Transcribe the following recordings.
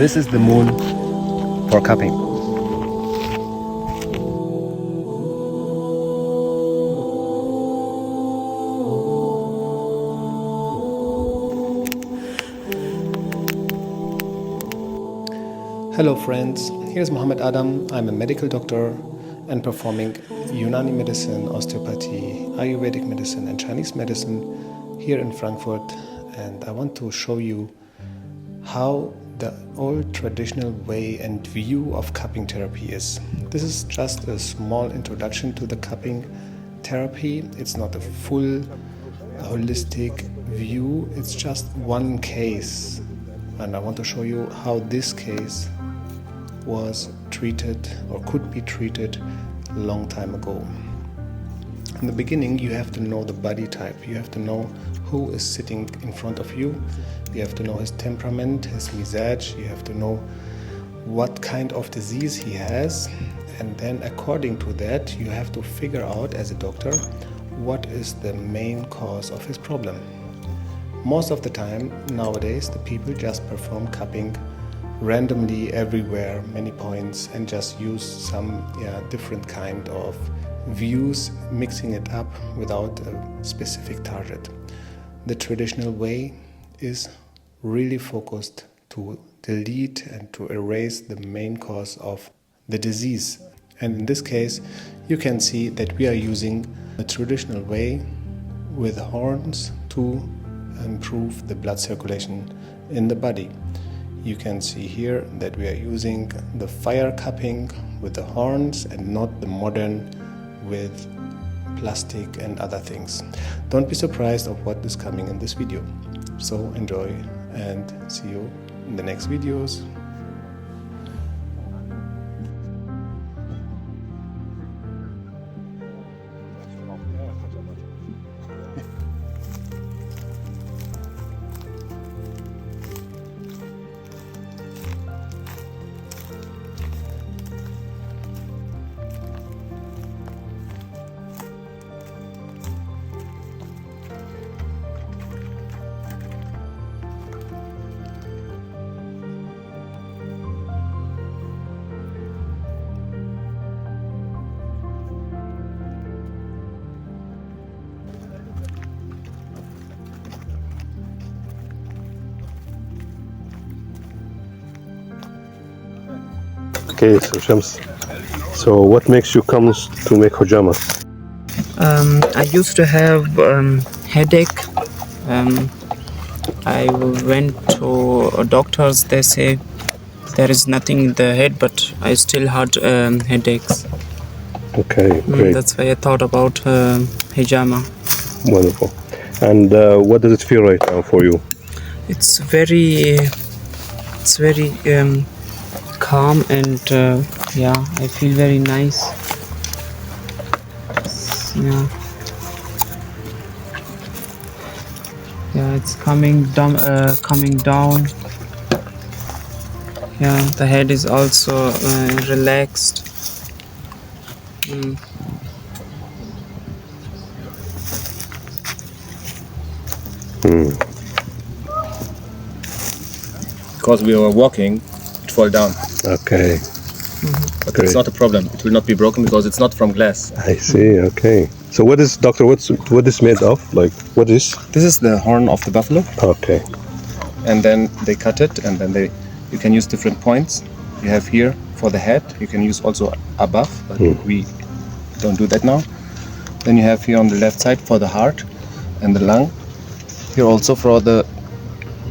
This is the moon for cupping. Hello friends, here's Mohammed Adam. I'm a medical doctor and performing Unani medicine, osteopathy, Ayurvedic medicine and Chinese medicine here in Frankfurt, and I want to show you how the old traditional way and view of cupping therapy is. This is just a small introduction to the cupping therapy. It's not a full holistic view, it's just one case, and I want to show you how this case was treated or could be treated a long time ago. In the beginning, you have to know the body type. You have to know who is sitting in front of you. You have to know his temperament, his misaj. You have to know what kind of disease he has. And then according to that, you have to figure out as a doctor what is the main cause of his problem. Most of the time nowadays, the people just perform cupping randomly everywhere, many points, and just use some different kind of views, mixing it up without a specific target. The traditional way is really focused to delete and to erase the main cause of the disease. And in this case, you can see that we are using the traditional way with horns to improve the blood circulation in the body. You can see here that we are using the fire cupping with the horns and not the modern with plastic and other things. Don't be surprised of what is coming in this video. So enjoy and see you in the next videos. Okay, so Shams, so what makes you come to make hijama? I used to have headache. I went to doctors. They say there is nothing in the head, but I still had headaches. Okay, great. That's why I thought about hijama. Wonderful. And what does it feel right now for you? It's very calm, and I feel very nice. It's coming down. The head is also relaxed. Because we were walking, it fell down. Okay. But Great. it's not a problem. It will not be broken because it's not from glass. I see, okay. So what is, doctor, what is made of? Like, what is? This is the horn of the buffalo. Okay. And then they cut it, and then you can use different points. You have here for the head. You can use also above, but we don't do that now. Then you have here on the left side for the heart and the lung. Here also for the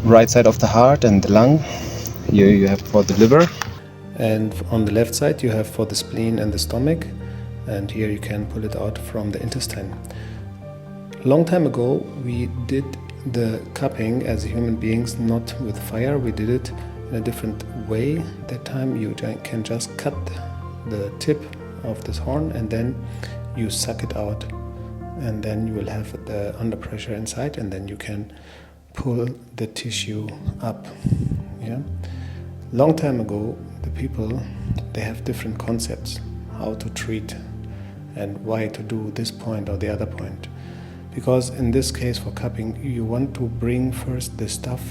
right side of the heart and the lung. Here you have for the liver. And on the left side you have for the spleen and the stomach. And here you can pull it out from the intestine. Long time ago we did the cupping as human beings, not with fire. We did it in a different way. That time you can just cut the tip of this horn and then you suck it out, and then you will have the under pressure inside, and then you can pull the tissue up. Long time ago the people, they have different concepts how to treat and why to do this point or the other point. Because in this case for cupping, you want to bring first the stuff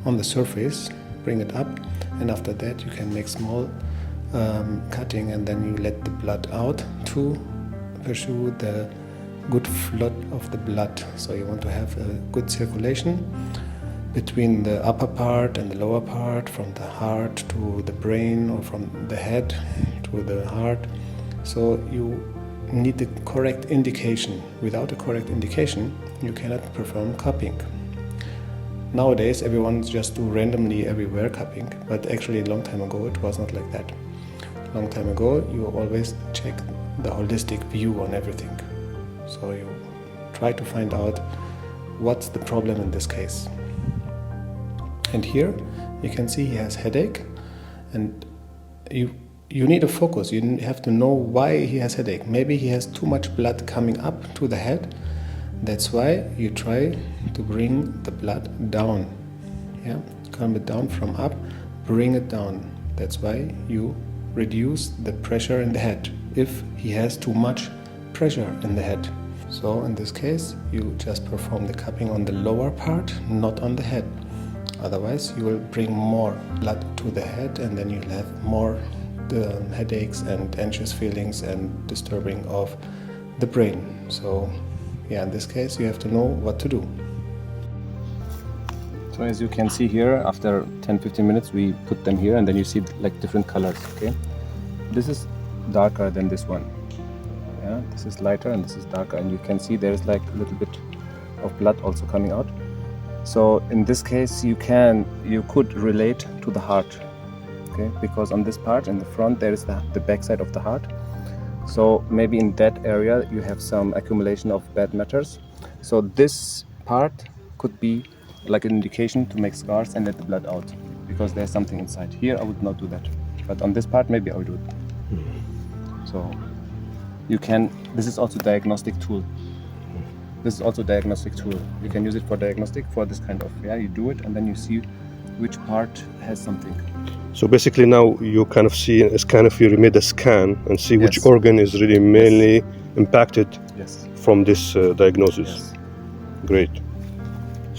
on the surface bring it up, and after that you can make small cutting, and then you let the blood out to pursue the good flow of the blood. So you want to have a good circulation between the upper part and the lower part, from the heart to the brain, or from the head to the heart. So you need the correct indication. Without a correct indication, you cannot perform cupping. Nowadays, everyone just do randomly everywhere cupping, but actually a long time ago it was not like that. Long time ago, you always check the holistic view on everything. So you try to find out what's the problem in this case. And here you can see he has headache, and you need to focus. You have to know why he has headache. Maybe he has too much blood coming up to the head. That's why you try to bring the blood down. Yeah, come it down from up, bring it down. That's why you reduce the pressure in the head if he has too much pressure in the head. So in this case, you just perform the cupping on the lower part, not on the head. Otherwise, you will bring more blood to the head, and then you'll have more headaches and anxious feelings and disturbing of the brain. So yeah, in this case, you have to know what to do. So as you can see here, after 10-15 minutes, we put them here, and then you see like different colors, okay? This is darker than this one. Yeah, this is lighter and this is darker, and you can see there's like a little bit of blood also coming out. So in this case, you could relate to the heart, okay? Because on this part in the front there is the back side of the heart. So maybe in that area you have some accumulation of bad matters. So this part could be like an indication to make scars and let the blood out, because there's something inside. Here I would not do that, but on this part maybe I would do it. So you can. This is also diagnostic tool. This is also diagnostic tool. You can use it for diagnostic for this kind of, yeah, you do it and then you see which part has something. So basically now you kind of see, it's kind of you made a scan and see which organ is really mainly impacted from this diagnosis. Yes. Great.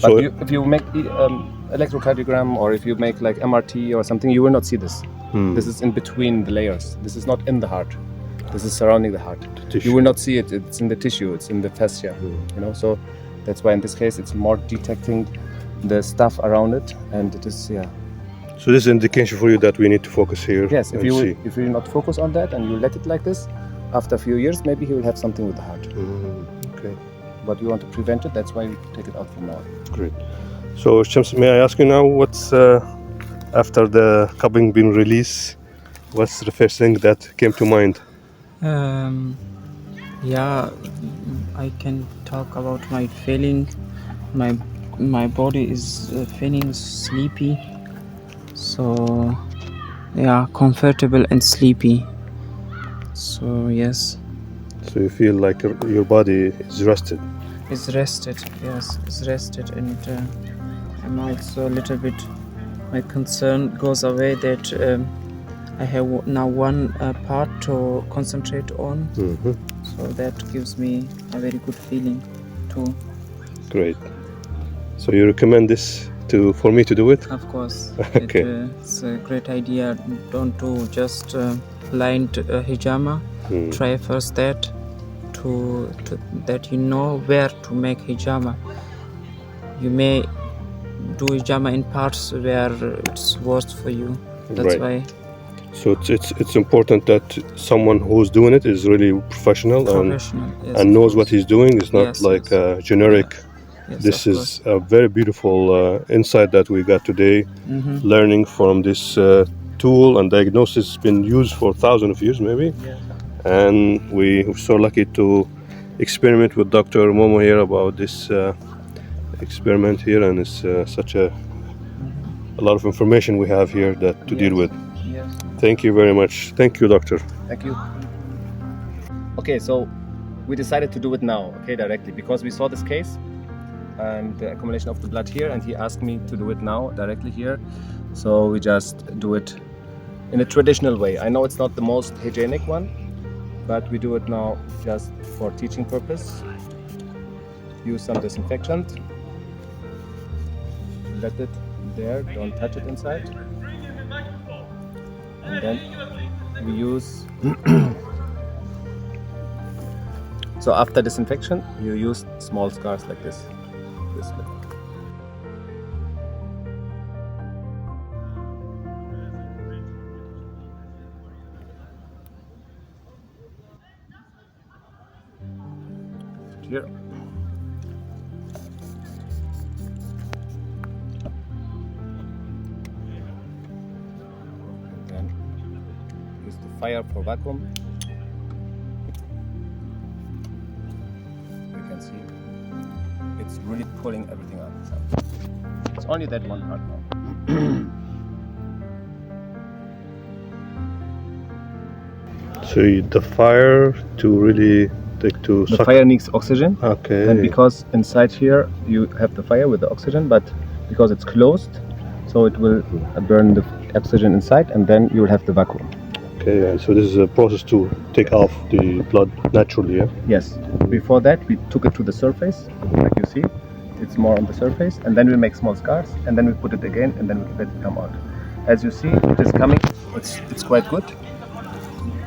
But So if you make electrocardiogram, or if you make like MRT or something, you will not see this. This is in between the layers. This is not in the heart. This is surrounding the heart. You will not see it. It's in the tissue. It's in the fascia. You know. So that's why in this case it's more detecting the stuff around it, and it is So this is an indication for you that we need to focus here. Yes. and see. If you not focus on that and you let it like this, after a few years maybe he will have something with the heart. Okay. But we want to prevent it. That's why we take it out from now. Great. So Shams, may I ask you now, what's after the cupping being released, what's the first thing that came to mind? Yeah, I can talk about my feeling. My body is feeling sleepy, so yeah, comfortable and sleepy. So yes, So you feel like your body is rested. it's rested. Yes, it's rested, and now it's a little bit. My concern goes away that I have now one part to concentrate on. So that gives me a very good feeling too. Great. So you recommend this for me to do it? Of course, Okay. it's a great idea. Don't do just blind hijama. Try first that that you know where to make hijama. You may do hijama in parts where it's worst for you. That's why. So it's important that someone who's doing it is really professional Yes, and knows of what course. he's doing. It's not Yes, like yes. a generic. Yes, This of is a very beautiful insight that we got today, learning from this tool and diagnosis. It's been used for thousands of years maybe. Yeah. And we're so lucky to experiment with Dr. Momo here about this experiment here, and it's such a lot of information we have here that to deal with. Yes. Thank you very much. Thank you, doctor. Thank you. Okay, so we decided to do it now, okay, directly, because we saw this case and the accumulation of the blood here, and he asked me to do it now directly here. So we just do it in a traditional way. I know it's not the most hygienic one, but we do it now just for teaching purpose. Use some disinfectant. Let it there, don't touch it inside. And then we use so after disinfection you use small scars like this way. Here. And then use the fire for vacuum. You can see it's really pulling everything out. It's only that one part now. So the fire to really take to The suck. fire needs oxygen. Okay. And because inside here you have the fire with the oxygen, but because it's closed, so it will burn the oxygen inside, and then you will have the vacuum. Okay. So this is a process to take off the blood naturally. Yeah. Yes. Before that, we took it to the surface, like you see. It's more on the surface, and then we make small scars, and then we put it again, and then we let it come out. As you see, it is coming. It's quite good.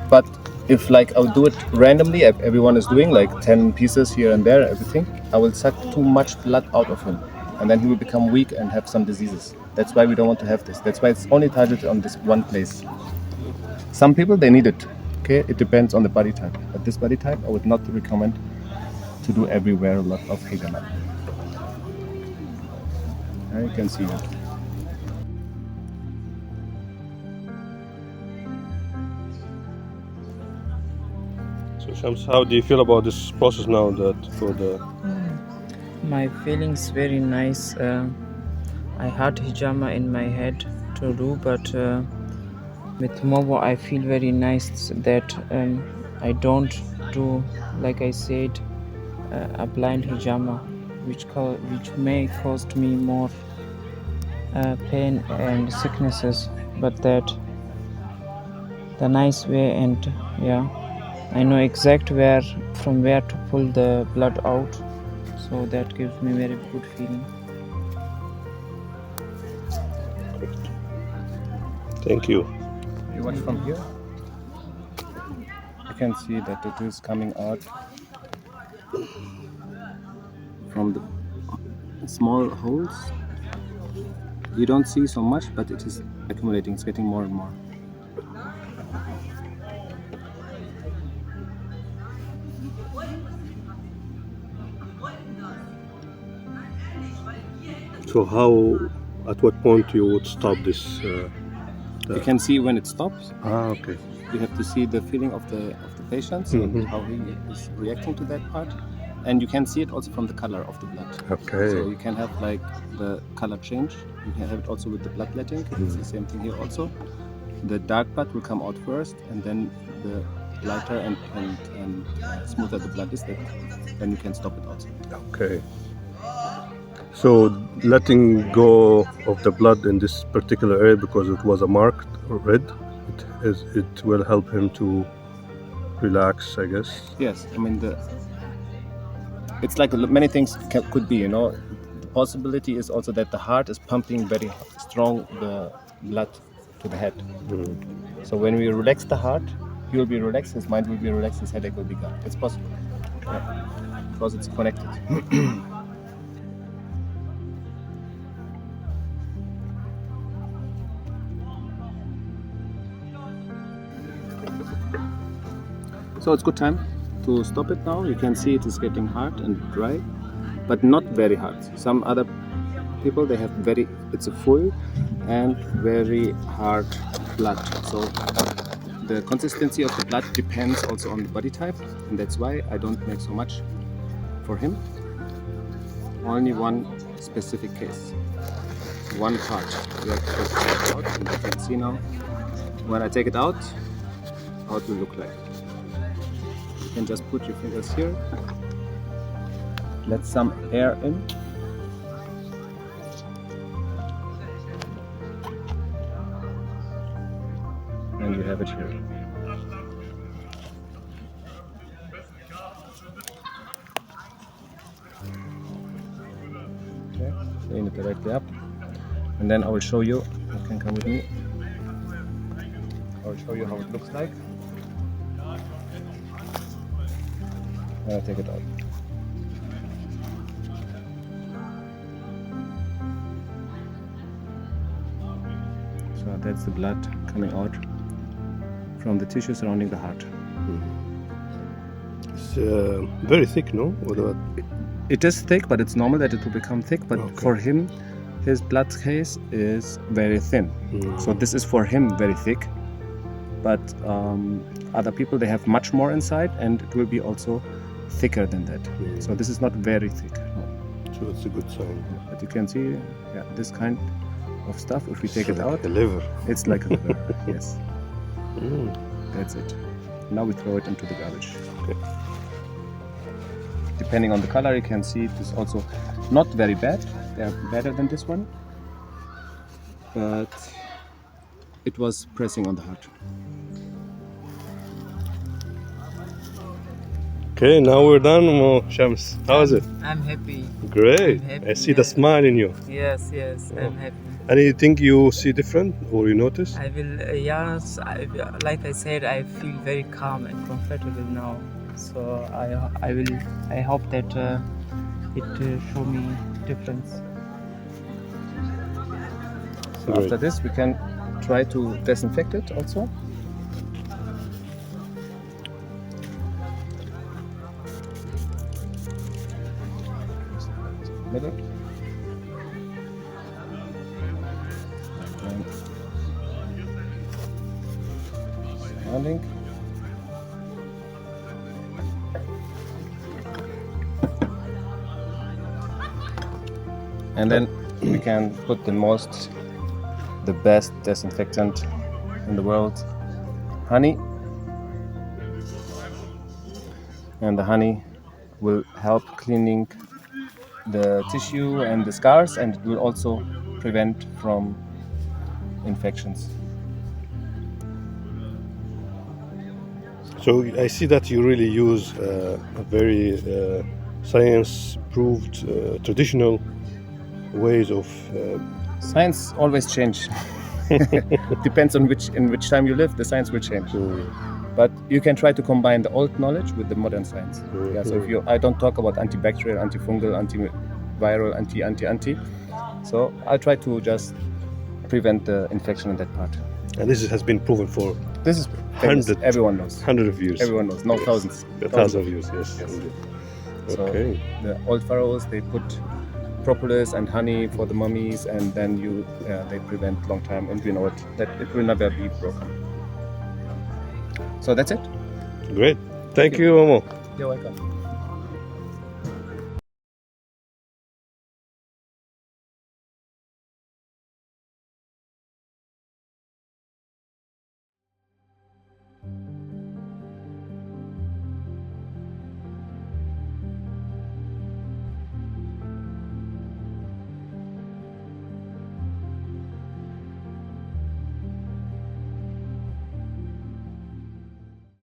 But if like I'll do it randomly, everyone is doing like 10 pieces here and there, everything, I will suck too much blood out of him, and then he will become weak and have some diseases. That's why we don't want to have this. That's why it's only targeted on this one place. Some people, they need it. Okay, it depends on the body type. But this body type, I would not recommend to do everywhere a lot of Hijama. You can see it. So Shams, how do you feel about this process now? That for the My feelings very nice. I had hijama in my head to do, but with Mobo I feel very nice that I don't do, like I said, a blind hijama, which may cost me more pain and sicknesses, but that the nice way, and yeah, I know exact from where to pull the blood out, so that gives me very good feeling. thank you. You watch from here, you can see that it is coming out from the small holes. You don't see so much, but it is accumulating, it's getting more and more. So at what point you would stop this? You can see when it stops. Okay. You have to see the feeling of the patients and how he is reacting to that part. And you can see it also from the color of the blood. Okay. So you can have like the color change. You can have it also with the bloodletting. It's the same thing here also. The dark blood will come out first, and then the lighter and smoother the blood is, then you can stop it also. Okay. So letting go of the blood in this particular area because it was a marked red, it will help him to relax, I guess. Yes, I mean it's like many things could be. The possibility is also that the heart is pumping very strong the blood to the head. So when we relax the heart, he will be relaxed, his mind will be relaxed, his headache will be gone. It's possible, because it's connected. So it's good time to stop it now. You can see it is getting hard and dry, but not very hard. Some other people, they have it's a full and very hard blood. So the consistency of the blood depends also on the body type, and that's why I don't make so much for him. Only one specific case, one part. We have to take it out, and you can see now when I take it out how it will look like. You can just put your fingers here, let some air in, and you have it here. Okay, clean it directly up. And then I will show you. You can come with me. I will show you how it looks like. And I'll take it out. So that's the blood coming out from the tissue surrounding the heart. It's very thick, no? What about? It is thick, but it's normal that it will become thick. But Okay. for him, his blood case is very thin. So this is for him very thick. But other people, they have much more inside, and it will be also thicker than that. So this is not very thick. No. So it's a good sign. But you can see, yeah, this kind of stuff. If we take it out, The liver. it's like a liver. Yes, that's it. Now we throw it into the garbage. Okay. Depending on the color, you can see it is also not very bad. They are better than this one, but it was pressing on the heart. Okay, now we're done, Mo Shams. How is it? I'm happy. Great. I'm happy, I see the yeah. smile in you. Yes, I'm happy. Anything you see different or you notice? I will, yes, like I said, I feel very calm and comfortable now. So I hope that it show me difference. So after this, we can try to disinfect it also. Middle. And surrounding. And then we can put the best disinfectant in the world, honey. And the honey will help cleaning the tissue and the scars, and it will also prevent from infections. So I see that you really use a very science-proved, traditional ways of. Science always change. Depends on in which time you live, the science will change. But you can try to combine the old knowledge with the modern science. Yeah, so I don't talk about antibacterial, antifungal, antiviral, anti. So I try to just prevent the infection in that part. And this has been proven for This is famous. Everyone knows. hundreds of years. Everyone knows. No, thousands. Thousands of years, yes. So Okay. the old pharaohs, they put propolis and honey for the mummies, and then they prevent long time, and we know that it will never be broken. So that's it. Great. Thank you, Momo. You're welcome.